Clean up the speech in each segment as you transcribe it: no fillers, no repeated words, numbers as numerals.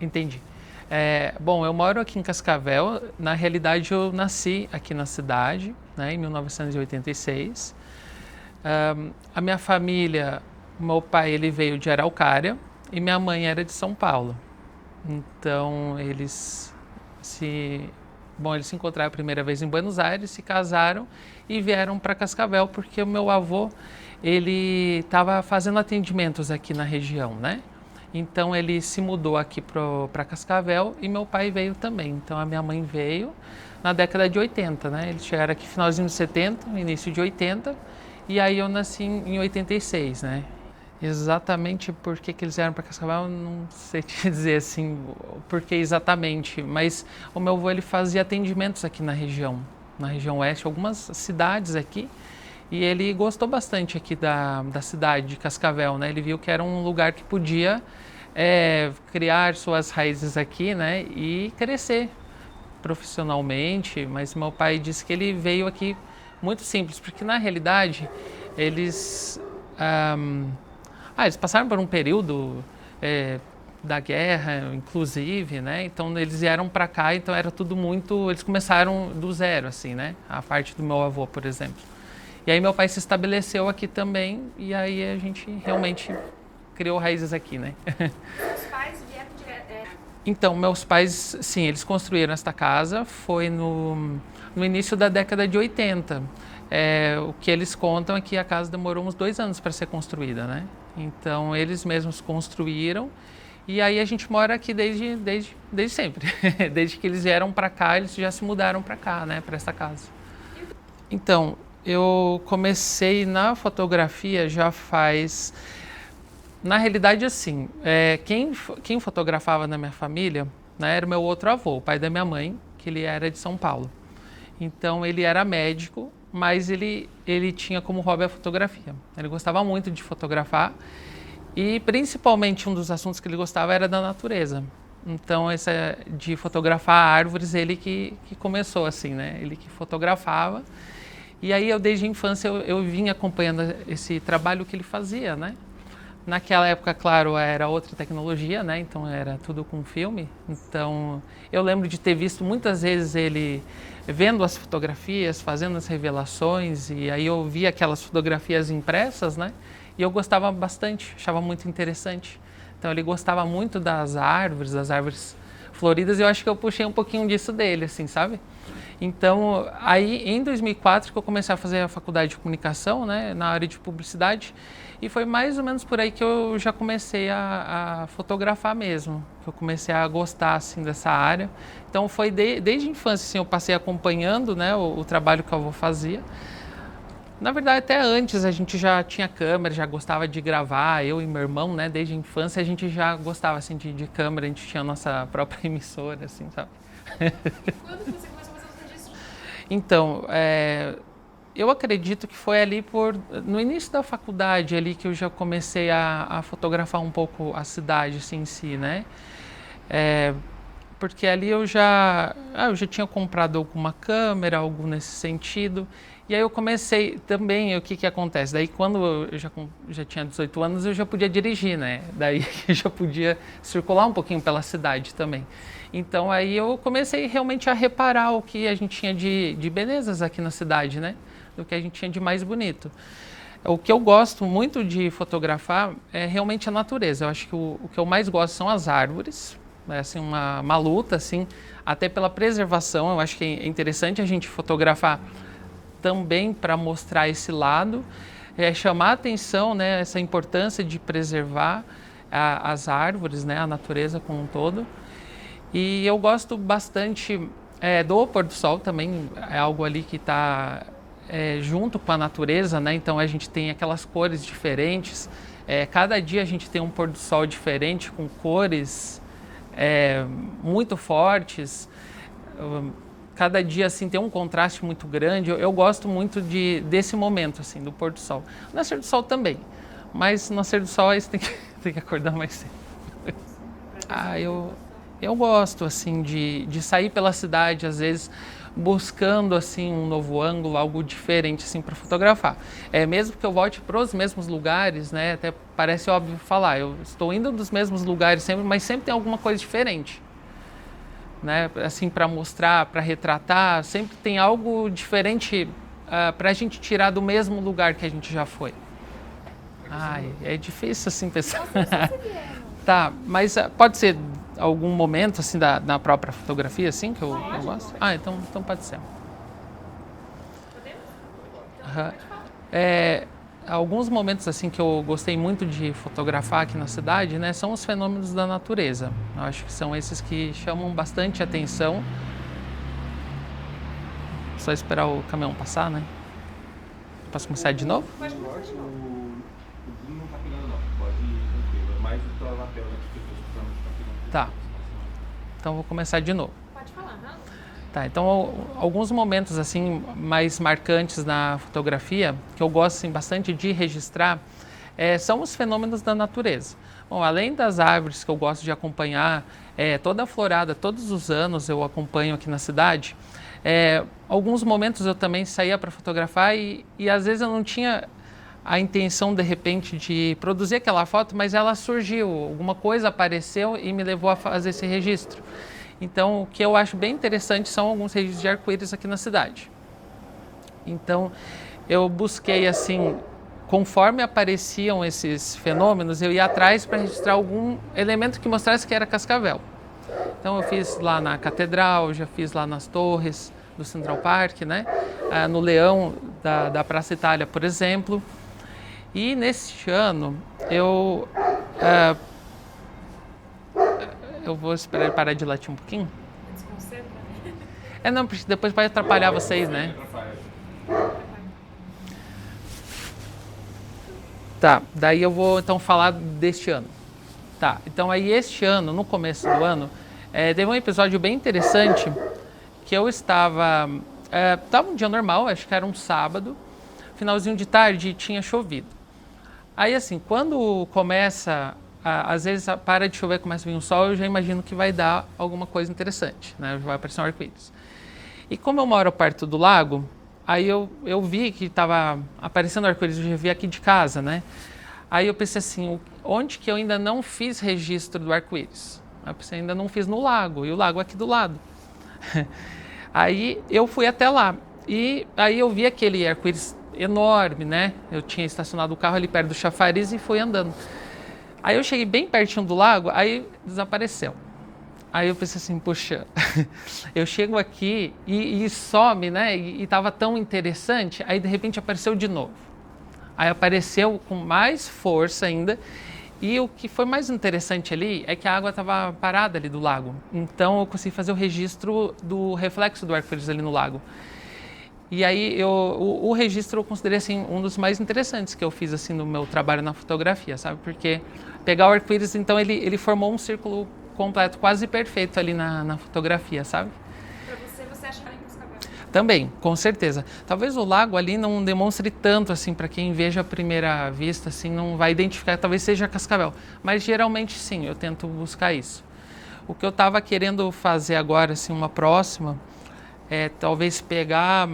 Entendi. Bom, eu moro aqui em Cascavel. Na realidade, eu nasci aqui na cidade, né, em 1986. A minha família, meu pai ele veio de Araucária e minha mãe era de São Paulo. Então se, eles se encontraram a primeira vez em Buenos Aires, se casaram e vieram para Cascavel porque o meu avô ele estava fazendo atendimentos aqui na região, né? Então ele se mudou aqui para Cascavel e meu pai veio também. Então a minha mãe veio na década de 80, né? Eles chegaram aqui finalzinho de 70, início de 80, e aí eu nasci em 86, né? Exatamente por que eles vieram para Cascavel, eu não sei te dizer assim, por que exatamente, mas o meu avô ele fazia atendimentos aqui na região oeste, algumas cidades aqui, e ele gostou bastante aqui da cidade de Cascavel, né? Ele viu que era um lugar que podia criar suas raízes aqui, né? E crescer profissionalmente, mas meu pai disse que ele veio aqui muito simples, porque na realidade eles eles passaram por um período da guerra, inclusive, né? Então eles vieram para cá, então era tudo muito. Eles começaram do zero, assim, né? A parte do meu avô, por exemplo. E aí meu pai se estabeleceu aqui também, e aí a gente realmente criou raízes aqui, né? Os pais vieram direto. Então, meus pais, sim, eles construíram esta casa, foi no início da década de 80. O que eles contam é que a casa demorou uns 2 anos para ser construída, né? Então, eles mesmos construíram e aí a gente mora aqui desde sempre. Desde que eles vieram para cá, eles já se mudaram para cá, né, para essa casa. Então, eu comecei na fotografia já faz. Na realidade, assim, quem fotografava na minha família, né, era o meu outro avô, o pai da minha mãe, que ele era de São Paulo. Então, ele era médico, mas ele tinha como hobby a fotografia. Ele gostava muito de fotografar e, principalmente, um dos assuntos que ele gostava era da natureza. Então, esse de fotografar árvores, ele que começou, assim, né? Ele que fotografava. E aí, desde a infância, eu vim acompanhando esse trabalho que ele fazia, né? Naquela época, claro, era outra tecnologia, né? Então era tudo com filme. Então eu lembro de ter visto muitas vezes ele vendo as fotografias, fazendo as revelações, e aí eu via aquelas fotografias impressas, né? E eu gostava bastante, achava muito interessante. Então ele gostava muito das árvores floridas, e eu acho que eu puxei um pouquinho disso dele, assim, sabe? Então, aí em 2004 que eu comecei a fazer a faculdade de comunicação, né, na área de publicidade, e foi mais ou menos por aí que eu já comecei a fotografar mesmo, que eu comecei a gostar assim dessa área. Então foi desde a infância assim, eu passei acompanhando, né, o trabalho que a avó fazia. Na verdade, até antes a gente já tinha câmera, já gostava de gravar, eu e meu irmão, né, desde a infância a gente já gostava assim de câmera, a gente tinha a nossa própria emissora, assim, sabe? Quando você começou a fazer disso? Então, eu acredito que foi ali no início da faculdade ali que eu já comecei a fotografar um pouco a cidade assim, em si, né? Porque ali eu já tinha comprado alguma câmera, algo nesse sentido. E aí eu comecei também, o que que acontece? Daí quando eu já tinha 18 anos, eu já podia dirigir, né? Daí eu já podia circular um pouquinho pela cidade também. Então aí eu comecei realmente a reparar o que a gente tinha de belezas aqui na cidade, né? Do que a gente tinha de mais bonito. O que eu gosto muito de fotografar é realmente a natureza. Eu acho que o que eu mais gosto são as árvores. É assim, uma luta, assim, até pela preservação. Eu acho que é interessante a gente fotografar também para mostrar esse lado, chamar a atenção, né, essa importância de preservar as árvores, né, a natureza como um todo. E eu gosto bastante do pôr do sol também, é algo ali que está junto com a natureza, né? Então a gente tem aquelas cores diferentes. Cada dia a gente tem um pôr do sol diferente, com cores muito fortes. Cada dia assim tem um contraste muito grande. Eu gosto muito desse momento assim do pôr do sol. O nascer do sol também, mas no nascer do sol aí você tem que, tem que acordar mais cedo. Eu gosto assim de sair pela cidade às vezes. buscando assim um novo ângulo, algo diferente assim para fotografar. Mesmo que eu volte para os mesmos lugares, né? Até parece óbvio falar, eu estou indo dos mesmos lugares sempre, mas sempre tem alguma coisa diferente, né? Assim para mostrar, para retratar, sempre tem algo diferente para a gente tirar do mesmo lugar que a gente já foi. Ai, é difícil assim pensar. Tá, mas pode ser algum momento assim na própria fotografia assim que eu gosto? Ah, então pode ser. Uhum. Alguns momentos assim que eu gostei muito de fotografar aqui na cidade, né, são os fenômenos da natureza. Eu acho que são esses que chamam bastante atenção. Só esperar o caminhão passar, né? Posso começar de novo? Pode começar de novo. O Zoom não tá pegando não, pode ir tranquilo. É mais o tua lapela que eu tô escutando que tá pegando. Tá. Então vou começar de novo. Pode falar, né? Tá, então alguns momentos assim mais marcantes na fotografia que eu gosto assim, bastante de registrar são os fenômenos da natureza. Bom, além das árvores que eu gosto de acompanhar, toda a florada, todos os anos eu acompanho aqui na cidade. Alguns momentos eu também saía para fotografar e às vezes eu não tinha a intenção de repente de produzir aquela foto, mas ela surgiu, alguma coisa apareceu e me levou a fazer esse registro. Então, o que eu acho bem interessante são alguns registros de arco-íris aqui na cidade. Então, eu busquei assim, conforme apareciam esses fenômenos, eu ia atrás para registrar algum elemento que mostrasse que era cascavel. Então, eu fiz lá na Catedral, já fiz lá nas torres do Central Park, né? No Leão da Praça Itália, por exemplo. E neste ano, eu vou esperar ele parar de latir um pouquinho. Desconcentra. Não, porque depois pode atrapalhar vocês, né? Tá, daí eu vou então falar deste ano. Tá, então aí este ano, no começo do ano, teve um episódio bem interessante que eu estava um dia normal, acho que era um sábado, finalzinho de tarde e tinha chovido. Aí assim, quando começa, às vezes para de chover, começa a vir um sol, eu já imagino que vai dar alguma coisa interessante, né? Vai aparecer um arco-íris. E como eu moro perto do lago, aí eu vi que estava aparecendo arco-íris, eu já vi aqui de casa, né? Aí eu pensei assim, onde que eu ainda não fiz registro do arco-íris? Eu pensei, ainda não fiz no lago, e o lago é aqui do lado. Aí eu fui até lá, e aí eu vi aquele arco-íris enorme, né? Eu tinha estacionado o carro ali perto do chafariz e fui andando. Aí eu cheguei bem pertinho do lago, aí desapareceu. Aí eu pensei assim, puxa, eu chego aqui e some, né? E estava tão interessante, aí de repente apareceu de novo. Aí apareceu com mais força ainda. E o que foi mais interessante ali é que a água estava parada ali do lago. Então eu consegui fazer o registro do reflexo do arco-íris ali no lago. E aí o registro eu considerei assim, um dos mais interessantes que eu fiz assim, no meu trabalho na fotografia, sabe? Porque pegar o arco-íris, então ele formou um círculo completo, quase perfeito ali na fotografia, sabe? Pra você acha que é cascavel? Também, com certeza. Talvez o lago ali não demonstre tanto assim para quem veja à primeira vista, assim, não vai identificar, talvez seja cascavel. Mas geralmente sim, eu tento buscar isso. O que eu estava querendo fazer agora, assim, uma próxima, talvez pegar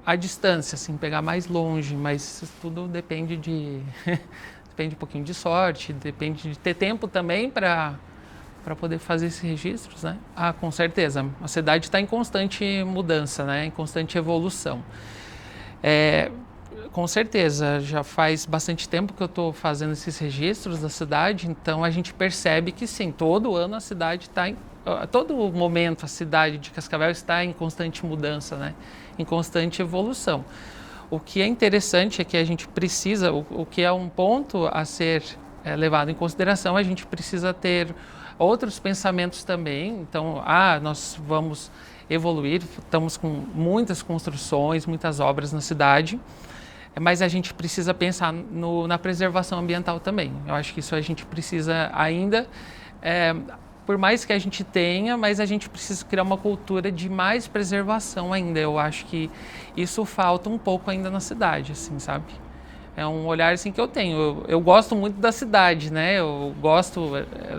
a distância, assim, pegar mais longe, mas isso tudo depende depende um pouquinho de sorte, depende de ter tempo também para poder fazer esses registros, né? Ah, com certeza. A cidade está em constante mudança, né? Em constante evolução. Com certeza, já faz bastante tempo que eu estou fazendo esses registros da cidade, então a gente percebe que sim, todo ano a cidade está a todo momento a cidade de Cascavel está em constante mudança, né? Em constante evolução. O que é interessante é que a gente precisa, o que é um ponto a ser levado em consideração, a gente precisa ter outros pensamentos também. Então, nós vamos evoluir, estamos com muitas construções, muitas obras na cidade, mas a gente precisa pensar na preservação ambiental também. Eu acho que isso a gente precisa ainda, por mais que a gente tenha, mas a gente precisa criar uma cultura de mais preservação ainda. Eu acho que isso falta um pouco ainda na cidade, assim, sabe? É um olhar assim que eu tenho. Eu gosto muito da cidade, né? Eu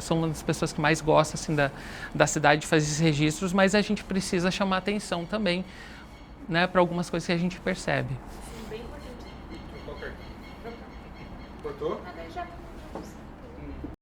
sou uma das pessoas que mais gosta assim da cidade, de fazer esses registros, mas a gente precisa chamar atenção também, né, para algumas coisas que a gente percebe. Sim, bem importante. Qualquer. Cortou? Ah, daí já.